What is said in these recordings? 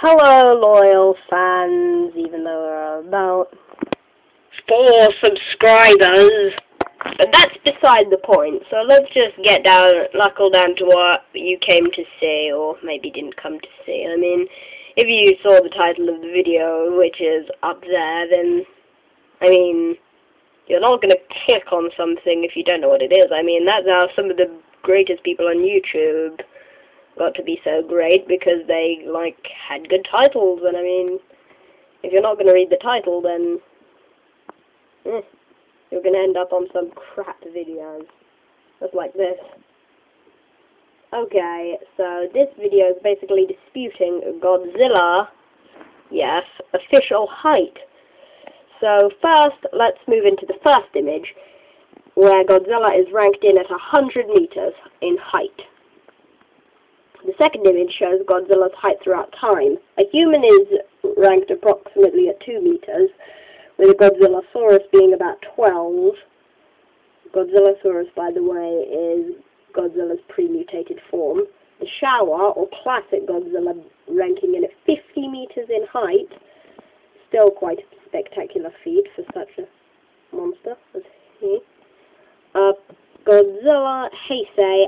Hello, loyal fans, even though there are about 4 subscribers. But that's beside the point, so let's just knuckle down to what you came to see, or maybe didn't come to see. I mean, if you saw the title of the video, which is up there, then, I mean, you're not going to click on something if you don't know what it is. I mean, that's how some of the greatest people on YouTube got to be so great, because they, had good titles, and I mean, if you're not going to read the title, then you're going to end up on some crap videos, just like this. Okay, so this video is basically disputing Godzilla, yes, official height. So first, let's move into the first image, where Godzilla is ranked in at 100 meters in height. The second image shows Godzilla's height throughout time. A human is ranked approximately at 2 meters, with a Godzillasaurus being about 12. Godzillasaurus, by the way, is Godzilla's pre-mutated form. The Showa, or classic Godzilla, ranking in at 50 meters in height. Still quite a spectacular feat for such a monster as he. Godzilla, Heisei,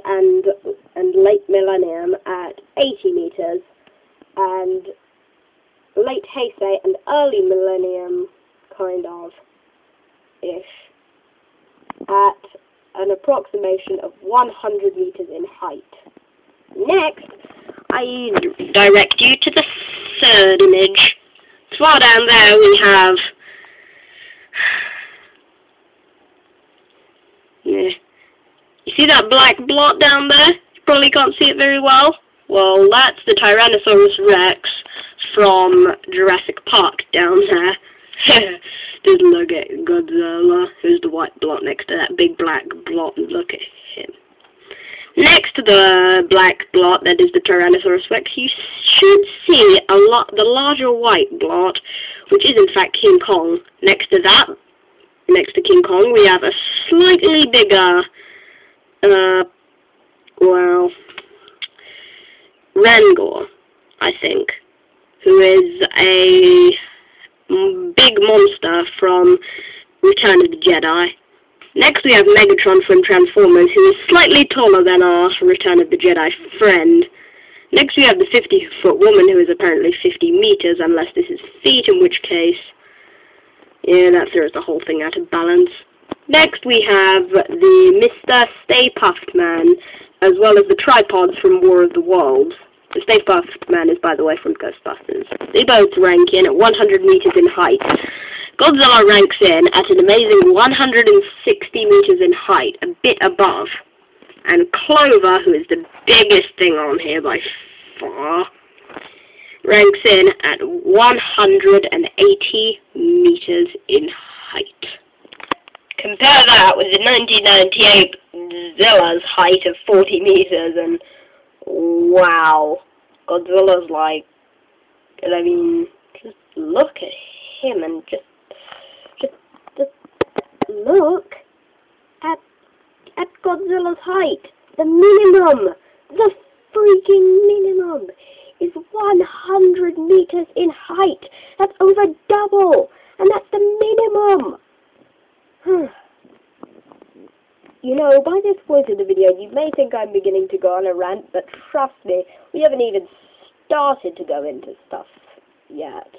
and late Millennium at 80 meters, and late Heisei and early Millennium, kind of, ish, at an approximation of 100 meters in height. Next, I direct you to the third image. Far down there we have you see that black blot down there? You probably can't see it very well. Well, that's the Tyrannosaurus Rex from Jurassic Park down there. Just look at Godzilla. Who's the white blot next to that big black blot? Look at him. Next to the black blot, that is the Tyrannosaurus Rex, you should see the larger white blot, which is in fact King Kong. Next to that, next to King Kong, we have a slightly bigger, Rangor, I think, who is a big monster from Return of the Jedi. Next we have Megatron from Transformers, who is slightly taller than our Return of the Jedi friend. Next we have the 50-foot woman, who is apparently 50 meters, unless this is feet, in which case, yeah, that throws the whole thing out of balance. Next we have the Mr. Stay Puft Man, as well as the tripods from War of the Worlds. The Stay Puft Man is, by the way, from Ghostbusters. They both rank in at 100 meters in height. Godzilla ranks in at an amazing 160 meters in height, a bit above. And Clover, who is the biggest thing on here by far, ranks in at 180 meters in height. Compare that with the 1998 Godzilla's height of 40 meters, and wow, Godzilla's I mean, just look at him and just look at Godzilla's height. The minimum, the freaking minimum, is 100 meters in height. That's over double, and that's the minimum. You know, by this point in the video, you may think I'm beginning to go on a rant, but trust me, we haven't even started to go into stuff yet.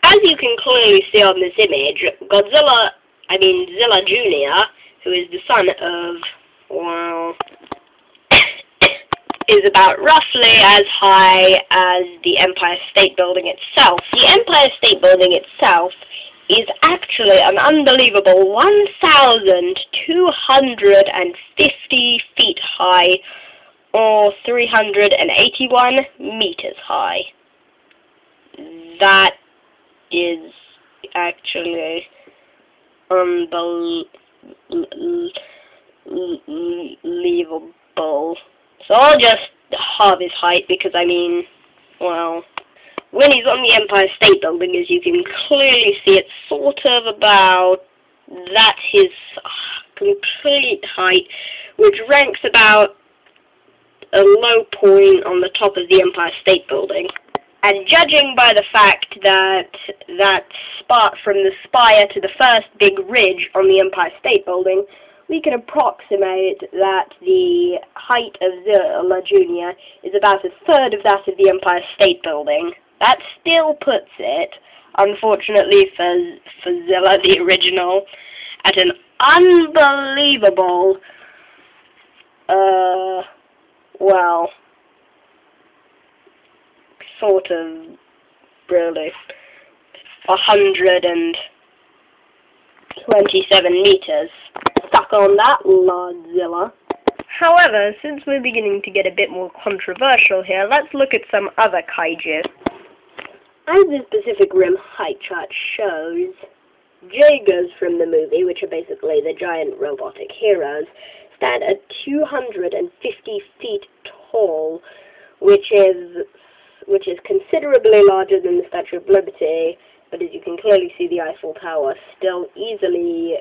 As you can clearly see on this image, Zilla Jr., who is the son of, well, is about roughly as high as the Empire State Building itself. The Empire State Building itself is actually an unbelievable 1,250 feet high, or 381 meters high. That is actually unbelievable. So I'll just halve his height, because I mean, well, when he's on the Empire State Building, as you can clearly see, it's sort of about that his complete height, which ranks about a low point on the top of the Empire State Building. And judging by the fact that from the spire to the first big ridge on the Empire State Building, we can approximate that the height of Zilla Jr. is about a third of that of the Empire State Building. That still puts it, unfortunately for Zilla, the original, at an unbelievable, well, sort of, really, 127 meters. Stuck on that, Godzilla. However, since we're beginning to get a bit more controversial here, let's look at some other kaiju. As this Pacific Rim height chart shows, Jaegers from the movie, which are basically the giant robotic heroes, stand at 250 feet tall, which is considerably larger than the Statue of Liberty, but as you can clearly see, the Eiffel Tower still easily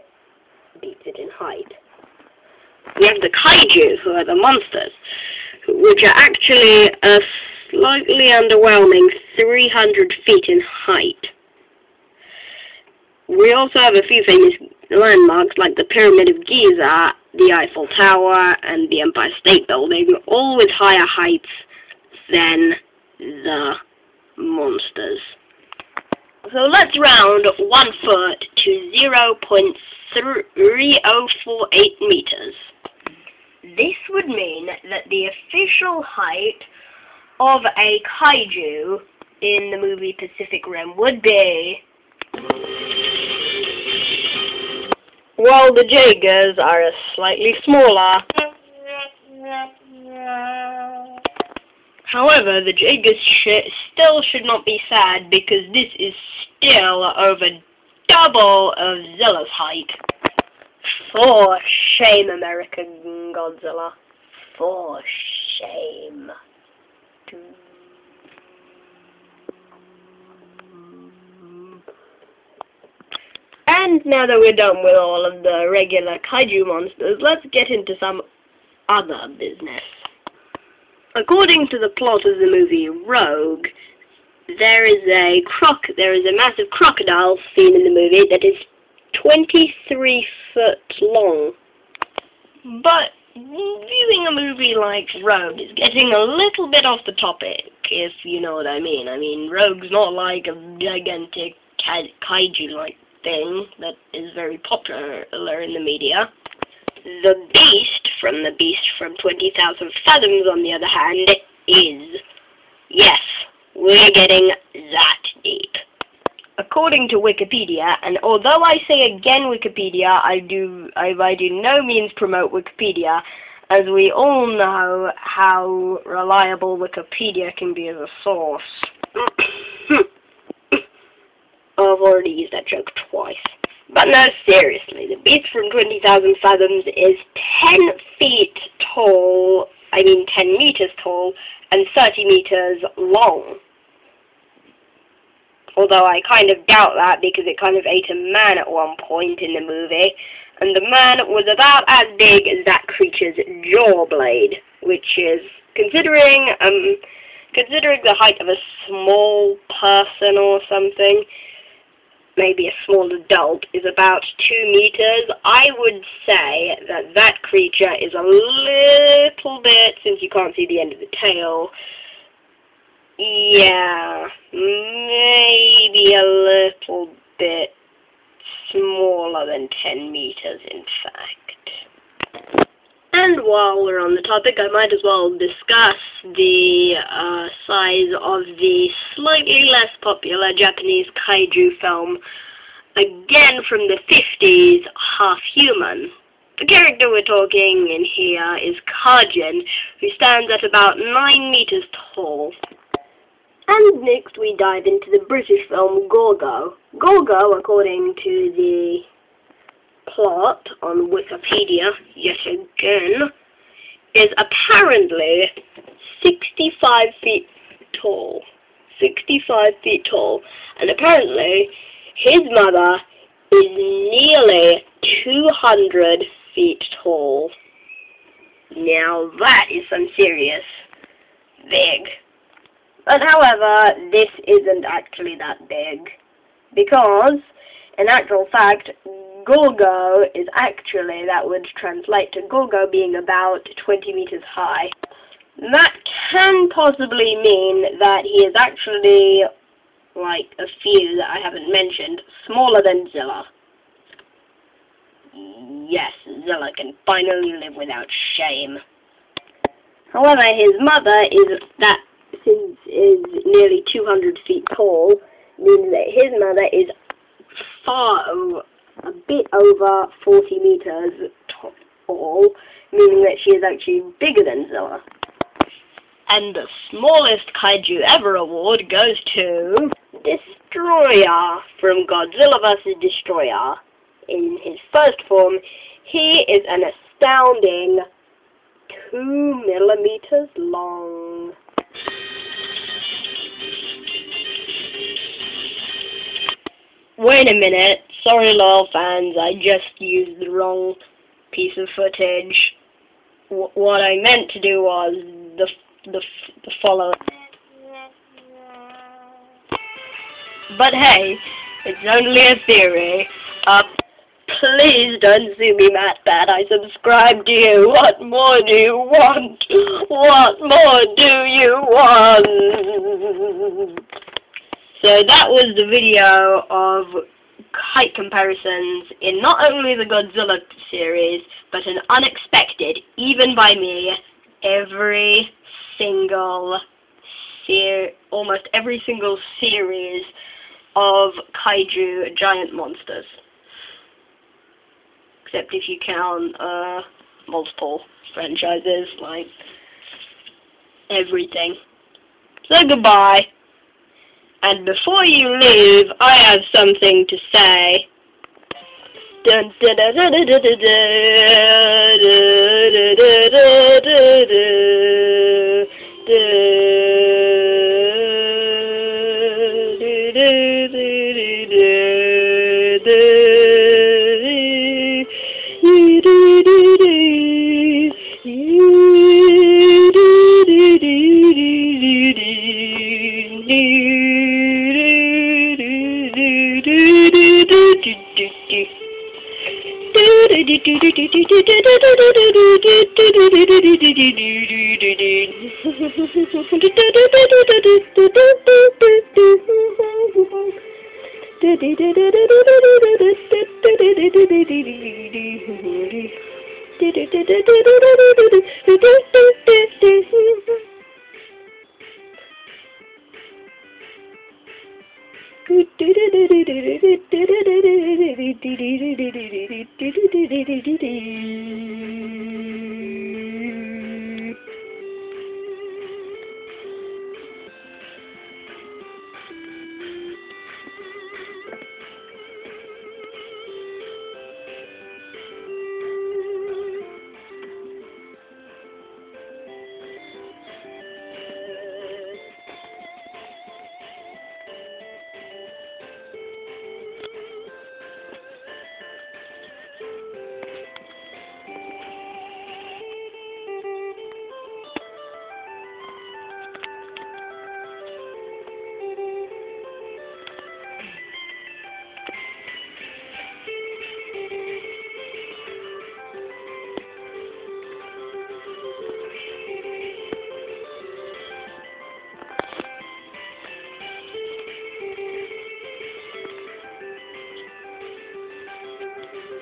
beats it in height. We have the kaiju, who are the monsters, which are actually a slightly underwhelming 300 feet in height. We also have a few famous landmarks like the Pyramid of Giza, the Eiffel Tower, and the Empire State Building, all with higher heights than the monsters. So let's round 1 foot to 0.3048 meters. This would mean that the official height of a kaiju in the movie Pacific Rim would be... While the Jaegers are slightly smaller. However, the Jaegers still should not be sad because this is still over double of Zilla's height. For shame, American Godzilla. For shame. And now that we're done with all of the regular kaiju monsters, let's get into some other business. According to the plot of the movie Rogue, there is a massive crocodile seen in the movie that is 23 foot long. But viewing a movie like Rogue is getting a little bit off the topic, if you know what I mean. I mean, Rogue's not like a gigantic kaiju-like thing that is very popular in the media. The Beast from 20,000 Fathoms, on the other hand, is... Yes, we're getting that deep. According to Wikipedia, and although I say again Wikipedia, I by no means promote Wikipedia, as we all know how reliable Wikipedia can be as a source. I've already used that joke twice. But no, seriously, the Beast from 20,000 Fathoms is 10 feet tall, 10 meters tall, and 30 meters long. Although I kind of doubt that because it kind of ate a man at one point in the movie, and the man was about as big as that creature's jaw blade, which is, considering the height of a small person or something, maybe a small adult, is about 2 meters, I would say that that creature is a little bit, since you can't see the end of the tail, yeah, maybe a little bit smaller than 10 meters, in fact. And while we're on the topic, I might as well discuss the size of the slightly less popular Japanese kaiju film, again from the 50s, Half Human. The character we're talking in here is Kajin, who stands at about 9 meters tall. And next we dive into the British film Gorgo. Gorgo, according to the plot on Wikipedia, yet again, is apparently 65 feet tall. 65 feet tall. And apparently, his mother is nearly 200 feet tall. Now that is some serious, big But however, this isn't actually that big, because in actual fact, Gorgo is actually, that would translate to Gorgo being about 20 meters high. That can possibly mean that he is actually, like a few that I haven't mentioned, smaller than Zilla. Yes, Zilla can finally live without shame. However, his mother is nearly 200 feet tall, means that his mother is a bit over 40 meters tall, meaning that she is actually bigger than Zilla. And the smallest kaiju ever award goes to Destroyer from Godzilla vs. Destroyer. In his first form, he is an astounding 2 millimeters long. Wait a minute, sorry loyal fans, I just used the wrong piece of footage. What I meant to do was the follow. But hey, it's only a theory. Please don't sue me, Matt Bad. I subscribe to you. What more do you want? What more do you want? So that was the video of height comparisons in not only the Godzilla series, but an unexpected, even by me, almost every single series of kaiju giant monsters. Except if you count multiple franchises, like everything. So goodbye. And before you leave, I have something to say. Dun, da, da, da, da, da, da,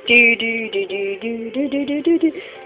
do do do do do do do do do.